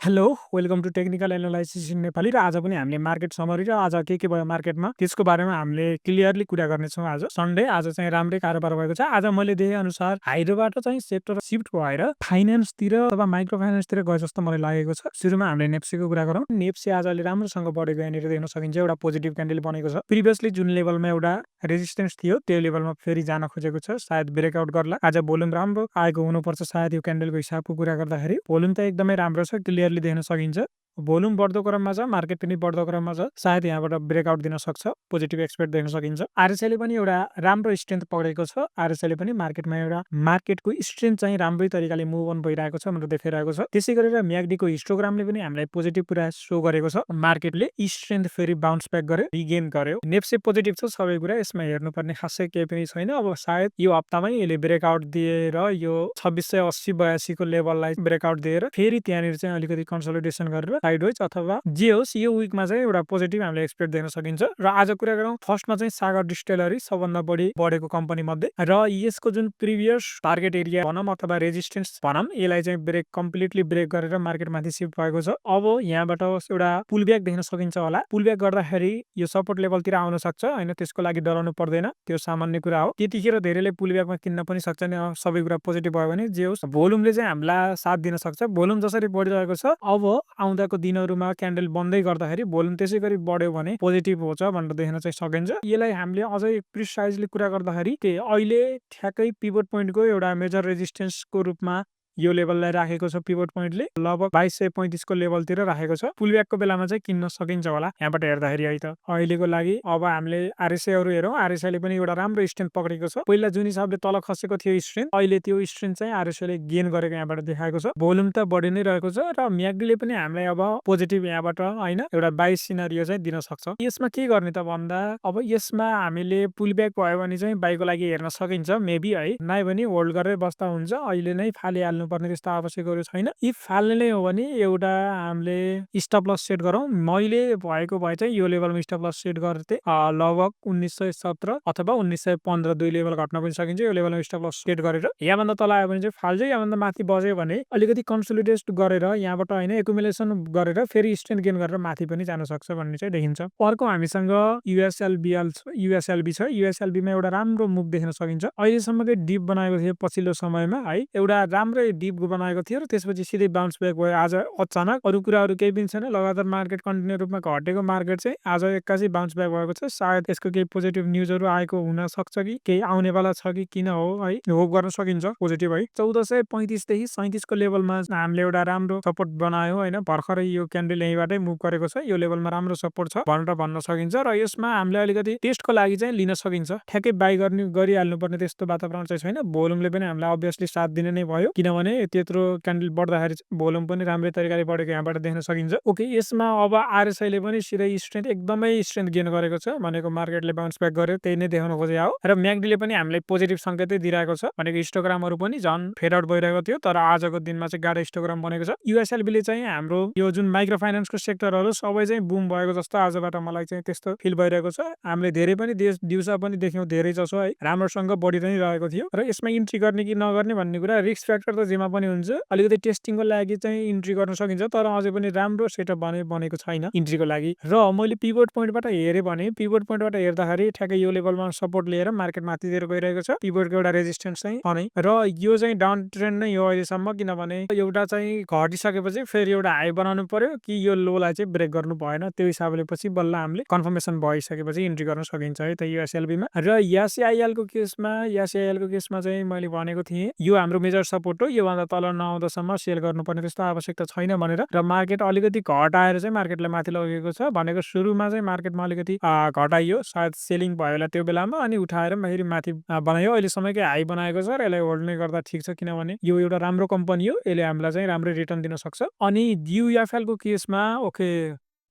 Hello, welcome to technical analysis in Nepali र आज पनि हामीले मार्केट समरी र आज के भयो मार्केटमा त्यसको बारेमा हामीले क्लियरली कुरा गर्नेछौँ। आज सन्डे, आज चाहिँ राम्रै कारोबार भएको छ। आज मैले देखेअनुसार हाइड्रोबाट चाहिँ सेक्टर सिफ्ट भएर फाइनान्सतिर अथवा माइक्रो फाइनान्सतिर गए जस्तो मलाई लागेको छ। सुरुमा हामीले नेप्सीको कुरा गरौँ। नेप्सी आज अलि राम्रोसँग बढेको यहाँनिर देख्न सकिन्छ। एउटा पोजिटिभ क्यान्डल बनेको छ। प्रिभियसली जुन लेभलमा एउटा रेजिस्टेन्स थियो त्यो लेभलमा फेरि जान खोजेको छ। सायद ब्रेकआउट गर्ला। आज भोल्युम राम्रो आएको हुनुपर्छ सायद यो क्यान्डलको हिसाबको कुरा गर्दाखेरि। भोल्युम त एकदमै राम्रो छ, क्लियरली देख्न सकिन्छ। भोल्युम बढ्दो क्रममा छ, मार्केट पनि बढ्दो क्रममा छ। सायद यहाँबाट ब्रेकआउट दिन सक्छ, पोजिटिभ एक्सपेक्ट देख्न सकिन्छ। आरएसआईले पनि एउटा राम्रो स्ट्रेन्थ पक्रेको छ। आरएसआईले पनि मार्केटमा एउटा मार्केटको स्ट्रेन्थ चाहिँ राम्रै तरिकाले मुभ अन भइरहेको छ भनेर देखाइरहेको छ। त्यसै गरेर म्याकडीको हिस्टोग्रामले पनि हामीलाई पोजिटिभ कुरा सो गरेको छ। मार्केटले स्ट्रेन्थ फेरि बाउन्स ब्याक गर्यो, रिगेन गर्यो। नेप्से पोजिटिभ छ सबै कुरा, यसमा हेर्नुपर्ने खासै केही पनि छैन। अब सायद यो हप्तामै यसले ब्रेकआउट दिएर यो 2680-82 को लेभललाई ब्रेकआउट दिएर फेरि त्यहाँनिर चाहिँ अलिकति कन्सोलिडेसन गरेर साइडवेज अथवा जे होस् यो विकमा चाहिँ एउटा पोजिटिभ हामीले एक्सपेक्ट देख्न सकिन्छ। र आज कुरा गरौँ, फर्स्टमा चाहिँ सागर डिस्टिलरी सबभन्दा बढी बढेको कम्पनी मध्ये र यसको जुन प्रिभियस टार्गेट एरिया भनौँ अथवा रेजिस्टेन्स भनौँ, यसलाई चाहिँ कम्प्लिटली ब्रेक गरेर मार्केट माथि सिफ्ट भएको छ। अब यहाँबाट एउटा पुलब्याक देख्न सकिन्छ होला। पुलब्याक गर्दाखेरि यो सपोर्ट लेभलतिर आउन सक्छ होइन, त्यसको लागि डराउनु पर्दैन, त्यो सामान्य कुरा हो। त्यतिखेर धेरैले पुलब्याकमा किन्न पनि सक्छन्। सबै कुरा पोजिटिभ भयो भने जे होस् भोल्युमले चाहिँ हामीलाई साथ दिन सक्छ। भोल्युम जसरी बढिरहेको छ, अब आउँदाको दिनहरूमा क्यान्डल बन्दै गर्दाखेरि भोल्युम त्यसै गरी बढ्यो भने पोजिटिभ हुन्छ भनेर देख्न चाहिँ सकिन्छ। यसलाई हामीले अझै प्रिसाइजली कुरा गर्दाखेरि अहिले ठ्याक्कै पिभट पोइन्टको एउटा मेजर रेजिस्टेन्सको रूपमा यो लेभललाई राखेको छ। पिभट पोइन्टले लगभग 2235 को लेभलतिर राखेको छ। पुलब्याकको बेलामा चाहिँ किन्न सकिन्छ होला यहाँबाट हेर्दाखेरि है त। अहिलेको लागि अब हामीले आरएसआईहरू हेरौँ, आरएसआईले पनि एउटा राम्रो स्ट्रेन्थ पक्रेको छ। पहिला जुन हिसाबले तल खसेको थियो स्ट्रेन्थ, अहिले त्यो स्ट्रेन्थ चाहिँ आरएसआईले गेन गरेको यहाँबाट देखाएको छ। भोल्युम त बढी नै रहेको छ र म्याकडीले पनि हामीलाई अब पोजिटिभ यहाँबाट होइन एउटा बाइ सिनारियो चाहिँ दिन सक्छ। यसमा के गर्ने त भन्दा अब यसमा हामीले पुलब्याक भयो भने चाहिँ बाइको लागि हेर्न सकिन्छ मेबी है, नआए भने होल्ड गरेर बस्दा हुन्छ। अहिले नै फालिहाल्नु पर्ने त्यस्तो आवश्यकहरू छैन। इफ फाल्ने नै हो भने एउटा हामीले स्टप लस सेट गरौँ। मैले भएको भए चाहिँ यो लेभलमा स्टप लस सेट गर्थे लगभग 1917 अथवा 1915 दुई लेभल घट्न पनि सकिन्छ। यो लेभलमा स्टप लस सेट गरेर यहाँभन्दा तल आयो भने चाहिँ फाल्छ, यहाँभन्दा माथि बज्यो भने अलिकति कन्सोलिडेट गरेर यहाँबाट होइन एकुमुलेसन गरेर फेरि स्ट्रेन्थ गेन गरेर माथि पनि जान सक्छ भन्ने चाहिँ देखिन्छ। अर्को हामीसँग युएसएलबी छ। युएसएलबीमा एउटा राम्रो मुभ देख्न सकिन्छ। अहिलेसम्मकै डिप बनाएको थियो पछिल्लो समयमा है, एउटा राम्रै डिप बनाएको थियो र त्यसपछि सिधै बाउन्स ब्याक भयो आज अचानक। अरू कुराहरू केही पनि छैन, लगातार मार्केट कन्टिन्यू रूपमा घटेको मार्केट चाहिँ आज एक्कासी बाउन्स ब्याक भएको छ। सायद यसको केही पोजिटिभ न्युजहरू आएको हुन सक्छ कि केही आउनेवाला छ कि किन हो है, होप गर्न सकिन्छ पोजिटिभ है। 1435 देखि 37 को लेभलमा हामीले एउटा राम्रो सपोर्ट बनायो होइन। भर्खरै यो क्यान्डल यहीँबाटै मुभ गरेको छ। यो लेभलमा राम्रो सपोर्ट छ भनेर भन्न सकिन्छ र यसमा हामीले अलिकति टेस्टको लागि चाहिँ लिन सकिन्छ। ठ्याक्कै बाइ गरिहाल्नु पर्ने त्यस्तो वातावरण चाहिँ छैन। भोल्युमले पनि हामीलाई अभियसली साथ दिने नै भयो, किनभने त्यत्रो क्यान्डल बढ्दाखेरि भोल्युम पनि राम्रै तरिकाले बढेको यहाँबाट देख्न सकिन्छ। ओके, यसमा अब आरएसआईले पनि सिधै स्ट्रेन्थ एकदमै स्ट्रेन्थ गेन गरेको छ भनेको मार्केटले बाउन्स ब्याक गर्यो, त्यही नै देखाउन खोजे हो। र म्याकडीले पनि हामीलाई पोजिटिभ सङ्केतै दिइरहेको छ भनेको हिस्टोग्रामहरू पनि झन् फेड आउट भइरहेको थियो, तर आजको दिनमा चाहिँ गाह्रो हिस्टोग्राम बनेको छ। युएसएलबीले चाहिँ हाम्रो यो जुन माइक्रो फाइनान्सको सेक्टरहरू सबै चाहिँ बुम भएको जस्तो आजबाट मलाई चाहिँ त्यस्तो फिल भइरहेको छ। हामीले धेरै पनि दिउँसो पनि देख्यौँ धेरै जसो है, राम्रोसँग बढी नै रहेको थियो। र यसमा इन्ट्री गर्ने कि नगर्ने भन्ने कुरा रिस्क फ्याक्टर त जेमा पनि हुन्छ। अलिकति टेस्टिङको लागि चाहिँ इन्ट्री गर्न सकिन्छ, तर अझै पनि राम्रो सेटअप बनेको छैन इन्ट्रीको लागि। र मैले पिभट पोइन्टबाट हेरेँ भने पिभट पोइन्टबाट हेर्दाखेरि ठ्याक्कै यो लेभलमा सपोर्ट लिएर मार्केट माथितिर गइरहेको छ। पिभटको एउटा रेजिस्टेन्स चाहिँ छ नै र यो चाहिँ डाउन ट्रेन्ड नै हो अहिलेसम्म, किनभने एउटा चाहिँ घटिसकेपछि फेरि एउटा हाई बनाउनु पर्यो कि यो लोलाई चाहिँ ब्रेक गर्नु भएन। त्यो हिसाबले पछि बल्ल हामीले कन्फर्मेसन भइसकेपछि इन्ट्री गर्न सकिन्छ है त युएसएलबीमा। र यासिआइएलको केसमा चाहिँ मैले भनेको थिएँ यो हाम्रो मेजर सपोर्ट हो, योभन्दा तल नआउँदासम्म सेल गर्नुपर्ने त्यस्तो आवश्यकता छैन भनेर। र मार्केट अलिकति घटाएर चाहिँ मार्केटलाई माथि लगेको छ भनेको सुरुमा चाहिँ मार्केटमा अलिकति घटाइयो, सायद सेलिङ भयो होला त्यो बेलामा, अनि उठाएर फेरि माथि बनायो। अहिलेसम्मकै हाई बनाएको छ र यसलाई होल्ड नै गर्दा ठिक छ, किनभने यो एउटा राम्रो कम्पनी हो, यसले हामीलाई चाहिँ राम्रै रिटर्न दिन सक्छ। अनि युएफएलको केसमा ओके,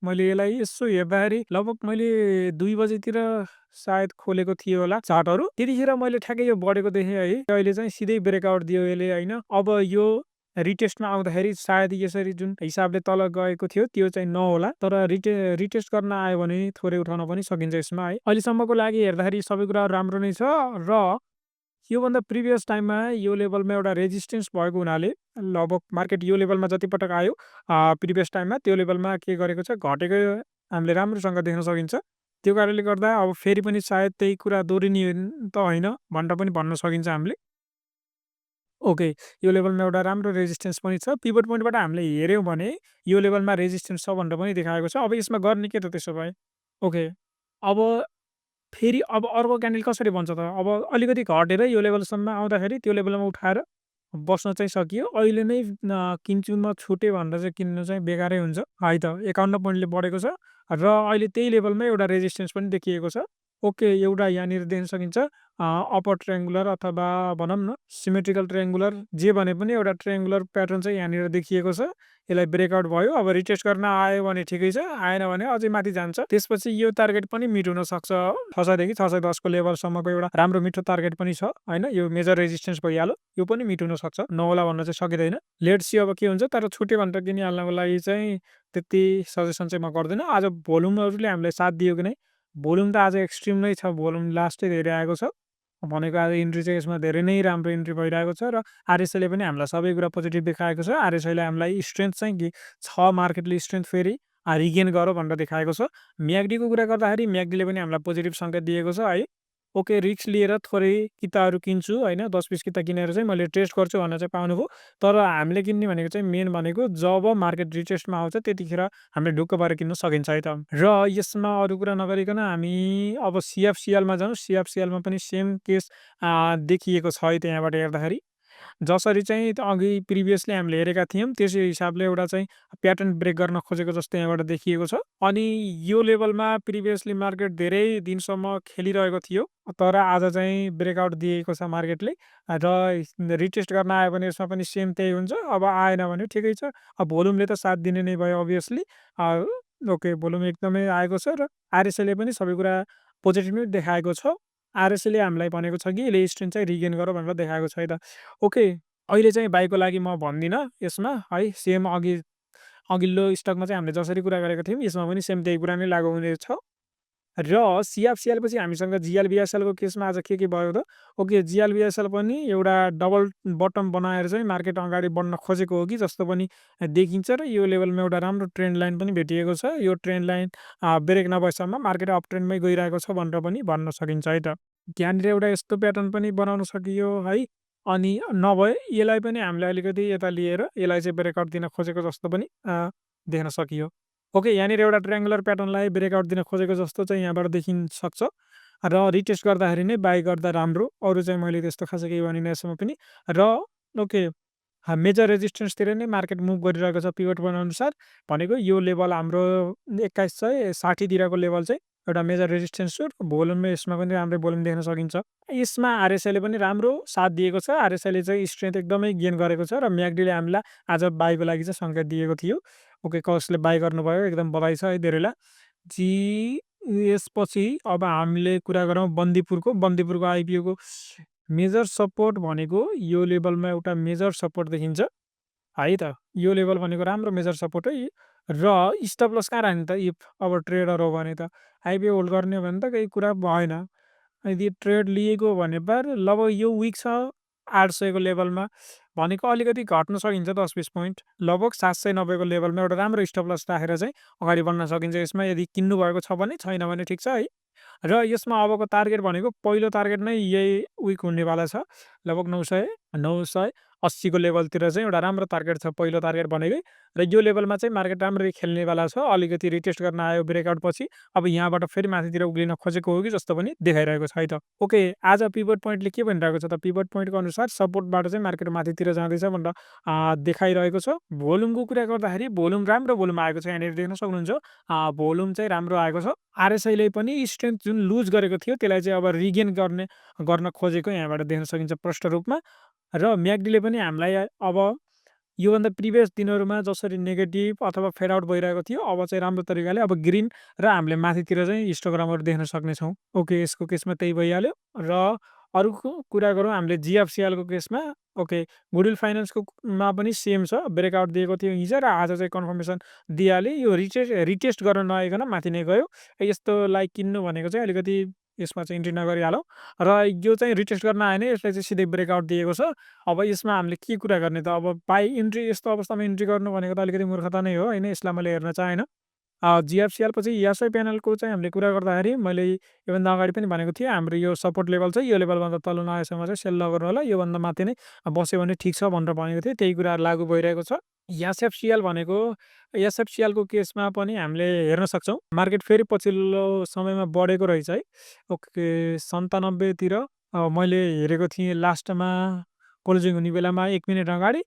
मैले यसलाई यसो हेर्दाखेरि लगभग मैले 2 बजेतिर सायद खोलेको थियो होला चार्टहरू, त्यतिखेर मैले ठ्याक्कै यो बढेको देखेँ है। अहिले चाहिँ सिधै ब्रेकआउट दियो यसले होइन। अब यो रिटेस्टमा आउँदाखेरि सायद यसरी जुन हिसाबले तल गएको थियो त्यो चाहिँ नहोला, तर रिटेस्ट गर्न आयो भने थोरै उठाउन पनि सकिन्छ यसमा है। अहिलेसम्मको लागि हेर्दाखेरि सबै कुरा राम्रो नै छ र योभन्दा प्रिभियस टाइममा यो लेभलमा एउटा रेजिस्टेन्स भएको हुनाले लगभग मार्केट यो लेभलमा जति पटक आयो प्रिभियस टाइममा त्यो लेभलमा के गरेको छ घटेको हामीले राम्रोसँग देख्न सकिन्छ। त्यो कारणले गर्दा अब फेरि पनि सायद त्यही कुरा दोहोरिने त होइन भनेर पनि भन्न सकिन्छ हामीले। ओके, यो लेभलमा एउटा राम्रो रेजिस्टेन्स पनि छ। पिभट पोइन्टबाट हामीले हेऱ्यौँ भने यो लेभलमा रेजिस्टेन्स छ भनेर पनि देखाएको छ। अब यसमा गर्ने के त त्यसो भए? ओके, अब फेरि अब अर्को क्यान्डल कसरी बन्छ त? अब अलिकति घटेर यो लेभलसम्म आउँदाखेरि त्यो लेभलमा उठाएर बस्न चाहिँ सकियो। अहिले नै किन्छु म छुटेँ भनेर चाहिँ किन्नु चाहिँ बेकारै हुन्छ है त। 51 पोइन्टले बढेको छ र अहिले त्यही लेभलमा एउटा रेजिस्टेन्स पनि देखिएको छ। ओके, एउटा यहाँनिर देख्न सकिन्छ अपर ट्रायङ्गुलर अथवा भनौँ न सिमेट्रिकल ट्रायङ्गुलर जे भने पनि एउटा ट्रायङ्गुलर प्याटर्न चाहिँ यहाँनिर देखिएको छ। यसलाई ब्रेकआउट भयो। अब रिटेस्ट गर्न आयो भने ठिकै छ, आएन भने अझै माथि जान्छ। त्यसपछि यो टार्गेट पनि मिट हुनसक्छ। 600 देखि 610 को लेभलसम्मको एउटा राम्रो मिठो टार्गेट पनि छ होइन। यो मेजर रेजिस्टेन्स भइहाल्यो। यो पनि मिट हुनसक्छ, नहोला भन्न चाहिँ सकिँदैन। लेट्स सी अब के हुन्छ। तर छुट्यो भनेर किनिहाल्नको लागि चाहिँ त्यति सजेसन चाहिँ म गर्दिनँ। आज भोल्युमहरूले हामीलाई साथ दियो कि नै, भोल्युम त आज एक्सट्रिम नै छ। भोल्युम लास्टै धेरै आएको छ भनेको। आज इन्ट्री चाहिँ यसमा धेरै नै राम्रो इन्ट्री भइरहेको छ र आरएसआईले पनि हामीलाई सबै कुरा पोजिटिभ देखाएको छ। आरएसआईले हामीलाई स्ट्रेन्थ चाहिँ छ, मार्केटले स्ट्रेन्थ फेरि रिगेन गरौँ भनेर देखाएको छ। म्याग्डीको कुरा गर्दाखेरि म्याग्डीले पनि हामीलाई पोजिटिभ सङ्केत दिएको छ है। ओके, रिस्क लिएर थोरै किताहरू किन्छु होइन, 10-20 किता किनेर चाहिँ मैले टेस्ट गर्छु भनेर चाहिँ पाउनुभयो। तर हामीले किन्ने भनेको चाहिँ मेन भनेको जब मार्केट रिटेस्टमा आउँछ त्यतिखेर हामीले ढुक्क भएर किन्न सकिन्छ है त। र यसमा अरू कुरा नगरिकन हामी अब सिएफसिएलमा जाउँ। सिएफसिएलमा पनि सेम केस देखिएको छ है त्यहाँबाट हेर्दाखेरि। जसरी चाहिँ अघि प्रिभियसली हामीले हेरेका थियौँ त्यसै हिसाबले एउटा चाहिँ प्याटर्न ब्रेक गर्न खोजेको जस्तो यहाँबाट देखिएको छ। अनि यो लेभलमा प्रिभियसली मार्केट धेरै दिनसम्म खेलिरहेको थियो, तर आज चाहिँ ब्रेकआउट दिएको छ मार्केटले र रिटेस्ट गर्न आयो भने यसमा पनि सेम त्यही हुन्छ। अब आएन भने ठिकै छ। अब भोल्युमले त साथ दिने नै भयो अभियसली। ओके, भोल्युम एकदमै आएको छ र आरएसआईले पनि सबै कुरा पोजिटिभ नै देखाएको छ। आरएसआईले हामीलाई भनेको छ कि यसले स्ट्रेन्थ चाहिँ रिगेन गर भनेर देखाएको छ है त। ओके, अहिले चाहिँ बाईको लागि म भन्दिनँ यसमा है। सेम अघिल्लो स्टकमा चाहिँ हामीले जसरी कुरा गरेको थियौँ यसमा पनि सेम त्यही कुरा नै लागु हुनेछ। र सिएफसिएल पछि हामीसँग जिएलबिएसएलको केसमा आज के भयो त? ओके, जिएलबिएसएल पनि एउटा डबल बटम बनाएर चाहिँ मार्केट अगाडि बढ्न खोजेको हो कि जस्तो पनि देखिन्छ र यो लेभलमा एउटा राम्रो ट्रेन्ड लाइन पनि भेटिएको छ। यो ट्रेन्ड लाइन ब्रेक नभएसम्म मार्केट अप ट्रेन्डमै गइरहेको छ भनेर पनि भन्न सकिन्छ है त। त्यहाँनिर एउटा यस्तो प्याटर्न पनि बनाउन सकियो है। अनि नभए यसलाई पनि हामीले अलिकति यता लिएर यसलाई चाहिँ ब्रेकआउट दिन खोजेको जस्तो पनि देख्न सकियो। ओके, यहाँनिर एउटा ट्रायङ्गुलर प्याटर्नलाई ब्रेकआउट दिन खोजेको जस्तो चाहिँ यहाँबाट देखिन सक्छ र रिटेस्ट गर्दाखेरि नै बाई गर्दा राम्रो। अरू चाहिँ मैले त्यस्तो खासै केही भनिनँ यसमा पनि। र ओके, मेजर रेजिस्टेन्सतिर नै मार्केट मुभ गरिरहेको छ पिभट पोइन्ट अनुसार। भनेको यो लेभल हाम्रो 2160 तिरको लेभल चाहिँ एउटा मेजर रेजिस्टेन्स हो। भोल्युममा यसमा पनि राम्रै भोल्युम देख्न सकिन्छ। यसमा आरएसआईले पनि राम्रो साथ दिएको छ। आरएसआईले चाहिँ स्ट्रेन्थ एकदमै गेन गरेको छ र म्याग्डीले हामीलाई आज बाईको लागि चाहिँ सङ्केत दिएको थियो। ओके, कसले बाई गर्नुभयो एकदम बधाई छ है धेरैलाई। यसपछि अब हामीले कुरा गरौँ बन्दीपुरको आइपिओको मेजर सपोर्ट भनेको यो लेभलमा एउटा मेजर सपोर्ट देखिन्छ है त। यो लेभल भनेको राम्रो मेजर सपोर्ट है। र स्टप लस कहाँ राख्ने त? इफ अब ट्रेडर हो भने त आइपिओ होल्ड गर्ने हो भने त केही कुरा भएन। यदि ट्रेड लिएको भने लगभग यो विक छ 800 को लेभलमा भनेको अलिकति घट्न सकिन्छ 10-20 पोइन्ट। लगभग 790 को लेभलमा एउटा राम्रो स्टप लस राखेर चाहिँ अगाडि बढ्न सकिन्छ यसमा, यदि किन्नु भएको छ भने। छैन भने ठिक छ है। र यसमा अबको टार्गेट भनेको पहिलो टार्गेट नै यही विक हुनेवाला छ। लगभग 980 को लेभलतिर चाहिँ एउटा राम्रो टार्गेट छ पहिलो टार्गेट भनेकै। र यो लेभलमा चाहिँ मार्केट राम्ररी खेल्नेवाला छ। अलिकति रिटेस्ट गर्न आयो ब्रेकआउट पछि। अब यहाँबाट फेरि माथितिर उक्लिन खोजेको हो कि जस्तो पनि देखाइरहेको छ है त। ओके, आज पिभट पोइन्टले के भनिरहेको छ त? पिभट पोइन्टको अनुसार सपोर्टबाट चाहिँ मार्केट माथितिर जाँदैछ भनेर देखाइरहेको छ। भोल्युमको कुरा गर्दाखेरि भोल्युम राम्रो भोल्युम आएको छ। यहाँनिर देख्न सक्नुहुन्छ भोल्युम चाहिँ राम्रो आएको छ। आरएसआईले पनि स्ट्रेन्थ जुन लुज गरेको थियो त्यसलाई चाहिँ अब रिगेन गर्न खोजेको यहाँबाट देख्न सकिन्छ प्रष्ट रूपमा। र म्याग्डीले पनि हामीलाई अब योभन्दा प्रिभियस दिनहरूमा जसरी नेगेटिभ अथवा फेड आउट भइरहेको थियो अब चाहिँ राम्रो तरिकाले अब ग्रिन र हामीले माथितिर चाहिँ हिस्टोग्रामहरू देख्न सक्नेछौँ। ओके, यसको केसमा त्यही भइहाल्यो। र अरूको कुरा गरौँ हामीले जिएफसिएलको केसमा। ओके, गुडविल फाइनेन्सकोमा पनि सेम छ। ब्रेकआउट दिएको थियो हिजो र आज चाहिँ कन्फर्मेसन दिइहाल्यो। यो रिटेस्ट गर्न नआइकन माथि नै गयो। यस्तो लाइक किन्नु भनेको चाहिँ अलिकति यसमा चाहिँ इन्ट्री नगरिहालौँ र यो चाहिँ रिटेस्ट गर्न आएन यसलाई चाहिँ सिधै ब्रेकआउट दिएको छ। अब यसमा हामीले के कुरा गर्ने त अब बाई इन्ट्री यस्तो अवस्थामा इन्ट्री गर्नु भनेको त अलिकति मूर्खता नै हो होइन यसलाई मैले हेर्न चाहेन। जिएफसिएल पछि एसआई प्यानलको चाहिँ हामीले कुरा गर्दाखेरि मैले योभन्दा अगाडि पनि भनेको थिएँ हाम्रो यो सपोर्ट लेभल चाहिँ यो लेभलभन्दा तल नआएसम्म चाहिँ सेल नगर्नु होला योभन्दा माथि नै बस्यो भने ठिक छ भनेर भनेको थिएँ त्यही कुराहरू लागु भइरहेको छ। एसएफसिएल भनेको एसएफसिएलको केसमा पनि हामीले हेर्न सक्छौँ मार्केट फेरि पछिल्लो समयमा बढेको रहेछ है। ओके 97 तिर मैले हेरेको थिएँ लास्टमा क्लोजिङ हुने बेलामा 1 मिनेट अगाडि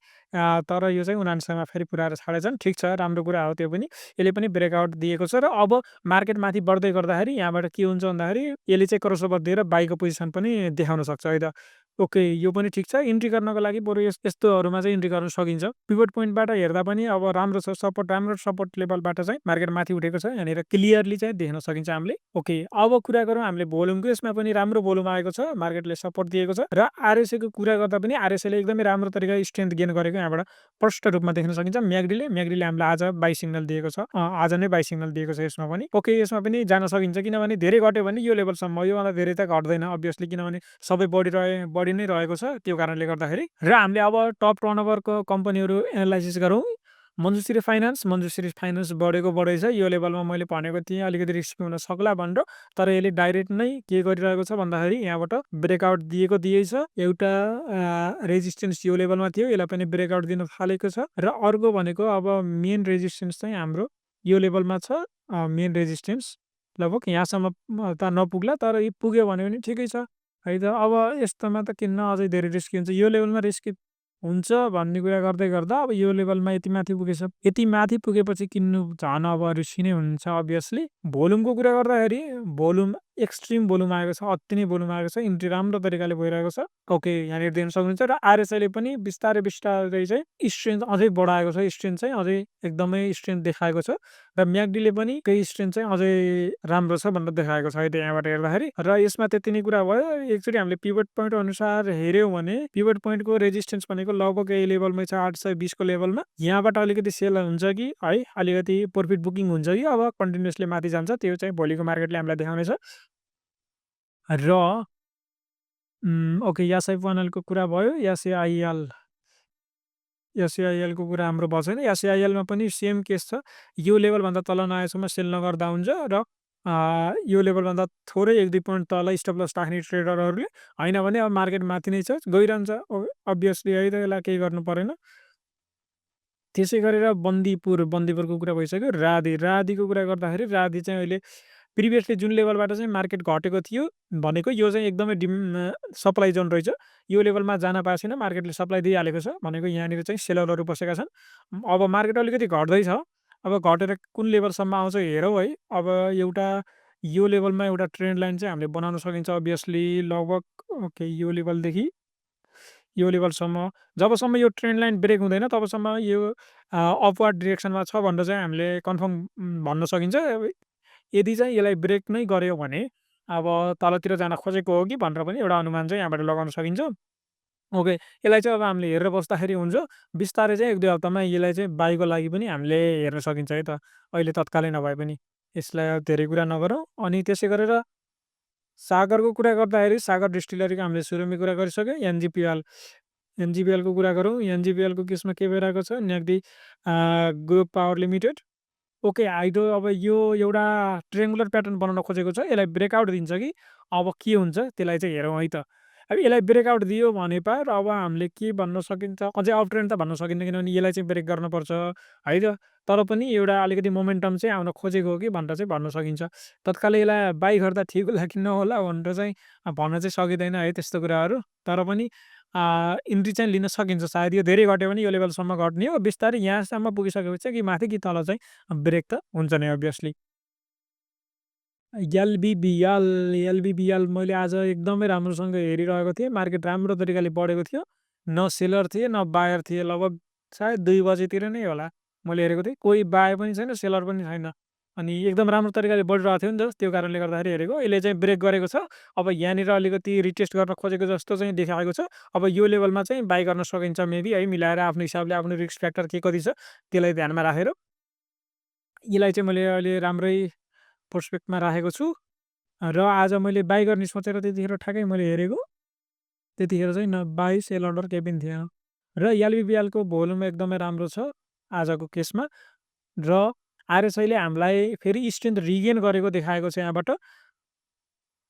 तर यो चाहिँ 79 मा फेरि पुऱ्याएर छाडेछन् ठिक छ राम्रो कुरा हो त्यो पनि। यसले पनि ब्रेकआउट दिएको छ र अब मार्केट माथि बढ्दै गर्दाखेरि यहाँबाट के हुन्छ भन्दाखेरि यसले चाहिँ क्रसओभर दिएर बाईको पोजिसन पनि देखाउन सक्छ है त। ओके यो पनि ठिक छ इन्ट्री गर्नको लागि बरु यस्तोहरूमा चाहिँ इन्ट्री गर्न सकिन्छ। पिभट पोइन्टबाट हेर्दा पनि अब राम्रो छ सपोर्ट राम्रो सपोर्ट लेभलबाट चाहिँ मार्केट माथि उठेको छ यहाँनिर क्लियरली चाहिँ देख्न सकिन्छ हामीले। ओके अब कुरा गरौँ हामीले भोल्युमको यसमा पनि राम्रो भोल्युम आएको छ मार्केटले सपोर्ट दिएको छ र आरएसएको कुरा गर्दा पनि आरएसएले एकदमै राम्रो तरिकाले स्ट्रेन्थ गेन गरेको यहाँबाट प्रष्ट रूपमा देख्न सकिन्छ। म्याग्डीले हामीलाई आज बाई सिग्नल दिएको छ आज नै बाई सिग्नल दिएको छ यसमा पनि। ओके यसमा पनि जान सकिन्छ किनभने धेरै घट्यो भने यो लेभलसम्म योभन्दा धेरै त घट्दैन अभियसली किनभने सबै बढी नै रहेको छ त्यो कारणले गर्दाखेरि। र हामीले अब टप टर्नओभरको कम्पनीहरू एनालाइसिस गरौँ। मञ्जुश्री फाइनान्स बढेको छ यो लेभलमा मैले भनेको थिएँ अलिकति रिस्की हुन सक्ला भनेर तर यसले डाइरेक्ट नै के गरिरहेको छ भन्दाखेरि यहाँबाट ब्रेकआउट दिएछ एउटा रेजिस्टेन्स यो लेभलमा थियो यसलाई पनि ब्रेकआउट दिन थालेको छ र अर्को भनेको अब मेन रेजिस्टेन्स चाहिँ हाम्रो यो लेभलमा छ मेन रेजिस्टेन्स लगभग यहाँसम्म त नपुग्ला तर यो पुग्यो भने पनि ठिकै छ है त। अब यस्तोमा त किन्न अझै धेरै रिस्की हुन्छ यो लेभलमा रिस्की हुन्छ भन्ने कुरा गर्दै गर्दा अब यो लेभलमा यति माथि पुगेछ यति माथि पुगेपछि किन्नु झन् अब रिस्की नै हुन्छ अभियसली। भोल्युमको कुरा गर्दाखेरि भोल्युम एक्सट्रिम भोल्युम आएको छ अति नै भोल्युम आएको छ इन्ट्री राम्रो तरिकाले भइरहेको छ। ओके यहाँनिर देख्न सक्नुहुन्छ र आरएसआईले पनि बिस्तारै चाहिँ स्ट्रेन्थ अझै बढाएको छ स्ट्रेन्थ चाहिँ अझै एकदमै स्ट्रेन्थ देखाएको छ र म्याग्डीले पनि केही स्ट्रेन्थ चाहिँ अझै राम्रो छ भनेर देखाएको छ है त यहाँबाट हेर्दाखेरि। र यसमा त्यति नै कुरा भयो एकचोटि हामीले पिभट पोइन्ट अनुसार हेऱ्यौँ भने पिभट पोइन्टको रेजिस्टेन्स भनेको लगभग यही लेभलमै छ 820 को लेभलमा यहाँबाट अलिकति सेल हुन्छ कि है अलिकति प्रफिट बुकिङ हुन्छ कि अब कन्टिन्युसली माथि जान्छ त्यो चाहिँ भोलिको मार्केटले हामीलाई देखाउनेछ। र ओके एसआई प्यानलको कुरा भयो एसएआइएलको कुरा हाम्रो भएको छैन एसएआइएलमा पनि सेम केस छ यो लेभलभन्दा तल नआएसम्म सेल नगर्दा हुन्छ र यो लेभलभन्दा थोरै 1-2 पोइन्ट तल स्टप लस राख्ने ट्रेडरहरूले होइन भने अब मार्केट माथि नै छ गइरहन्छ अभियसली है त यसलाई केही गर्नु परेन। त्यसै गरेर बन्दीपुरको कुरा भइसक्यो। राधीको कुरा गर्दाखेरि राधी चाहिँ अहिले प्रिभियसली जुन लेभलबाट चाहिँ मार्केट घटेको थियो भनेको यो चाहिँ एकदमै सप्लाई जोन रहेछ यो लेभलमा जान पाएको छैन मार्केटले सप्लाई दिइहालेको छ भनेको यहाँनिर चाहिँ सेलरहरू बसेका छन्। अब मार्केट अलिकति घट्दैछ अब घटेर कुन लेभलसम्म आउँछ हेरौँ है। अब एउटा यो लेभलमा एउटा ट्रेन्ड लाइन चाहिँ हामीले बनाउन सकिन्छ अभियसली लगभग ओके यो लेभलदेखि यो लेभलसम्म जबसम्म यो ट्रेन्ड लाइन ब्रेक हुँदैन तबसम्म यो अपवार्ड डिरेक्सनमा छ भनेर चाहिँ हामीले कन्फर्म भन्न सकिन्छ। यदि चाहिँ यसलाई ब्रेक नै गर्यो भने अब तलतिर जान खोजेको हो कि भनेर पनि एउटा अनुमान चाहिँ यहाँबाट लगाउन सकिन्छ। ओके यसलाई चाहिँ अब हामीले हेरेर बस्दाखेरि हुन्छ बिस्तारै चाहिँ 1-2 हप्तामा यसलाई चाहिँ बाईको लागि पनि हामीले हेर्न सकिन्छ है त अहिले तत्कालै नभए पनि यसलाई धेरै कुरा नगरौँ। अनि त्यसै गरेर सागरको कुरा गर्दाखेरि सागर डिस्टिलरीको हामीले सुरुमै कुरा गरिसक्यौँ। एनजिपिएलको कुरा गरौँ एनजिपिएलको केसमा के भइरहेको छ Myagdi group power limited okay hydro अब यो एउटा ट्रेङ्गुलर प्याटर्न बनाउन खोजेको छ यसलाई ब्रेकआउट दिन्छ कि अब के हुन्छ त्यसलाई चाहिँ हेरौँ है त। अब यसलाई ब्रेकआउट दियो भने पार अब हामीले के भन्न सकिन्छ अझै अप ट्रेन्ड त भन्न सकिन्न किनभने यसलाई चाहिँ ब्रेक गर्नुपर्छ है त तर पनि एउटा अलिकति मोमेन्टम चाहिँ आउन खोजेको हो कि भनेर चाहिँ भन्न सकिन्छ। तत्कालै यसलाई बाई गर्दा ठिक होला कि नहोला भनेर चाहिँ भन्न चाहिँ सकिँदैन है त्यस्तो कुराहरू तर पनि इन्ट्री चाहिँ लिन सकिन्छ सायद यो धेरै घट्यो भने यो लेभलसम्म घट्ने हो बिस्तारै यहाँसम्म पुगिसकेपछि चाहिँ कि माथि कि तल चाहिँ ब्रेक त हुन्छ नै अभियसली। एलबिबिएल मैले आज एकदमै राम्रोसँग हेरिरहेको थिएँ मार्केट राम्रो तरिकाले बढेको थियो न सेलर थिए न बायर थिए लगभग सायद 2 बजेतिर नै होला मैले हेरेको थिएँ कोही बायर पनि छैन सेलर पनि छैन अनि एकदम राम्रो तरिकाले बढिरहेको थियो नि त त्यो कारणले गर्दाखेरि हेरेको यसले चाहिँ ब्रेक गरेको छ। अब यहाँनिर अलिकति रिटेस्ट गर्न खोजेको जस्तो चाहिँ देखाएको छ अब यो लेभलमा चाहिँ बाई गर्न सकिन्छ मेबी है मिलाएर आफ्नो हिसाबले आफ्नो रिस्क फ्याक्टर के कति छ त्यसलाई ध्यानमा राखेर यसलाई चाहिँ मैले अहिले राम्रै प्रोस्पेक्टमा राखेको छु। र आज मैले बाई गर्ने सोचेर त्यतिखेर ठ्याक्कै मैले हेरेको, त्यतिखेर चाहिँ न बाई, सेल अर्डर केही पनि थिएन। र एलबिबिएलको भोल्युम एकदमै राम्रो छ आजको केसमा। र आरएसआईले हामीलाई फेरि स्ट्रेन्थ रिगेन गरेको देखाएको छ यहाँबाट।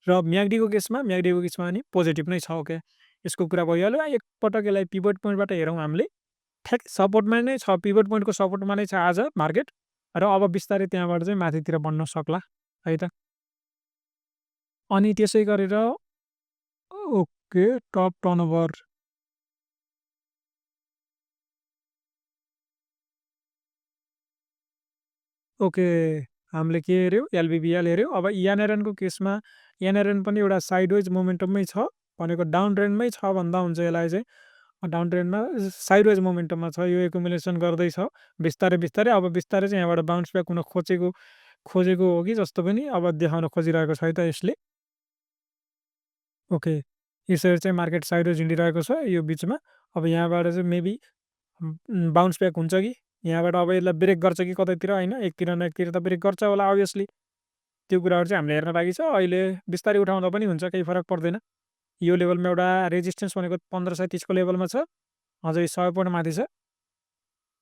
र म्याग्डीको केसमा पनि पोजिटिभ नै छ। ओके, यसको कुरा भइहाल्यो। एकपटक यसलाई पिभट पोइन्टबाट हेरौँ हामीले, ठ्याक्कै सपोर्टमा नै छ, पिभट पोइन्टको सपोर्टमा नै छ आज मार्केट। र अब बिस्तारै त्यहाँबाट चाहिँ माथितिर बढ्न सक्ला है त। अनि त्यसै गरेर ओके, टप टर्नओभर ओके, हामीले के हेऱ्यौँ? एलबिबिएल हेऱ्यौँ। अब एनआरएनको केसमा एनआरएन पनि एउटा साइडवेज मोमेन्टममै छ, भनेको डाउन ट्रेन्डमै छ भन्दा हुन्छ यसलाई चाहिँ। डाउन ट्रेन्डमा साइडवेज मोमेन्टममा छ, यो एकुमुलेसन गर्दैछ बिस्तारै बिस्तारै। अब बिस्तारै चाहिँ यहाँबाट बाउन्स ब्याक हुन खोजेको खोजेको हो कि जस्तो पनि अब देखाउन खोजिरहेको छ है त यसले। ओके, यसरी चाहिँ मार्केट साइडवेज हिँडिरहेको छ यो बिचमा। अब यहाँबाट चाहिँ मेबी बाउन्स ब्याक हुन्छ कि यहाँबाट अब यसलाई ब्रेक गर्छ कि कतैतिर, होइन एकतिर न एकतिर त ब्रेक गर्छ होला अभियसली। त्यो कुराहरू चाहिँ हामीले हेर्न बाँकी छ। अहिले बिस्तारै उठाउँदा पनि हुन्छ, केही फरक पर्दैन। यो लेभलमा एउटा रेजिस्टेन्स भनेको 1530 को लेभलमा छ, अझै 100 पोइन्ट माथि छ।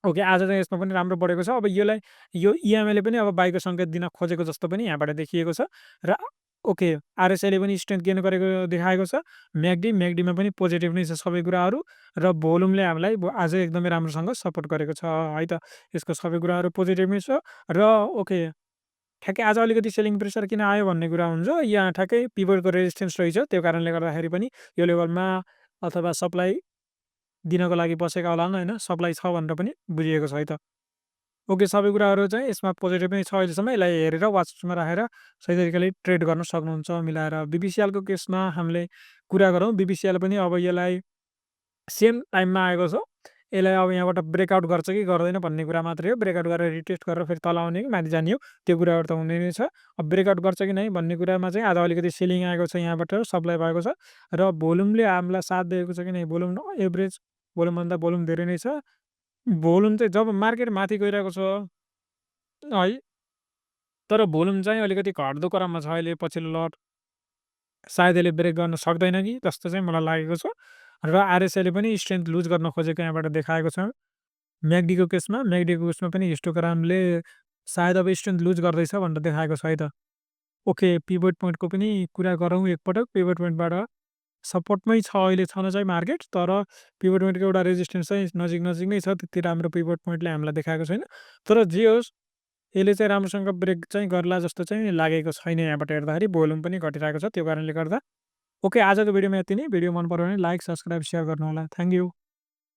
ओके, आज चाहिँ यसमा पनि राम्रो बढेको छ। अब यो इएमआईले पनि अब बाईको सङ्केत दिन खोजेको जस्तो पनि यहाँबाट देखिएको छ। र ओके, आरएसआईले पनि स्ट्रेन्थ गेन गरेको देखाएको छ। म्याग्डीमा पनि पोजिटिभ नै छ सबै कुराहरू। र भोल्युमले हामीलाई आज एकदमै राम्रोसँग सपोर्ट गरेको छ है त। यसको सबै कुराहरू पोजिटिभ नै छ। र ओके, ठ्याक्कै आज अलिकति सेलिङ प्रेसर किन आयो भन्ने कुरा हुन्छ, यहाँ ठ्याक्कै पिभटको रेजिस्टेन्स रहेछ, त्यो कारणले गर्दाखेरि पनि यो लेभलमा अथवा सप्लाई दिनको लागि बसेका होलान्, होइन सप्लाई छ भनेर पनि बुझिएको छ है त। ओके, सबै कुराहरू चाहिँ यसमा पोजिटिभ नै छ अहिलेसम्म। यसलाई हेरेर वाचमा राखेर सही तरिकाले ट्रेड गर्न सक्नुहुन्छ मिलाएर। बिबिसिएलको केसमा हामीले कुरा गरौँ, बिबिसिएल पनि अब यसलाई सेम टाइममा आएको छ। यसलाई अब यहाँबाट ब्रेकआउट गर्छ कि गर्दैन भन्ने कुरा मात्रै हो। ब्रेकआउट गरेर रिटेस्ट गरेर फेरि तल आउने कि माथि जाने हो, त्यो कुराहरू त हुने नै छ। अब ब्रेकआउट गर्छ कि नै भन्ने कुरामा चाहिँ आज अलिकति सेलिङ आएको छ, यहाँबाट सप्लाई भएको छ। र भोल्युमले हामीलाई साथ दिएको छ कि नै, भोल्युम एभरेज भोल्युमभन्दा भोल्युम धेरै नै छ। भोल्युम चाहिँ जब मार्केट माथि गइरहेको छ है, तर भोल्युम चाहिँ अलिकति घट्दो क्रममा छ अहिले पछिल्लो लट। सायद यसले ब्रेक गर्न सक्दैन कि जस्तो चाहिँ मलाई लागेको छ। र आरएसआईले पनि स्ट्रेन्थ लुज गर्न खोजेको यहाँबाट देखाएको छ। म्याग्डीको केसमा पनि हिस्टोग्रामले सायद अब स्ट्रेन्थ लुज गर्दैछ भनेर देखाएको छ है त। ओके, पिभट पोइन्टको पनि कुरा गरौँ एकपटक। पिभट पोइन्टबाट सपोर्टमै छ अहिले छन चाहिँ मार्केट, तर पिभट पोइन्टको एउटा रेजिस्टेन्स चाहिँ नजिक नजिक नै छ। त्यति राम्रो पिभट पोइन्टले हामीलाई देखाएको छैन। तर जे होस्, यसले चाहिँ राम्रोसँग ब्रेक चाहिँ गर्ला जस्तो चाहिँ लागेको छैन यहाँबाट हेर्दाखेरि। भोल्युम पनि घटिरहेको छ, त्यो कारणले गर्दा। ओके, आजको भिडियोमा यति नै। भिडियो मन पऱ्यो भने लाइक, सब्सक्राइब, सेयर गर्नुहोला। Thank you.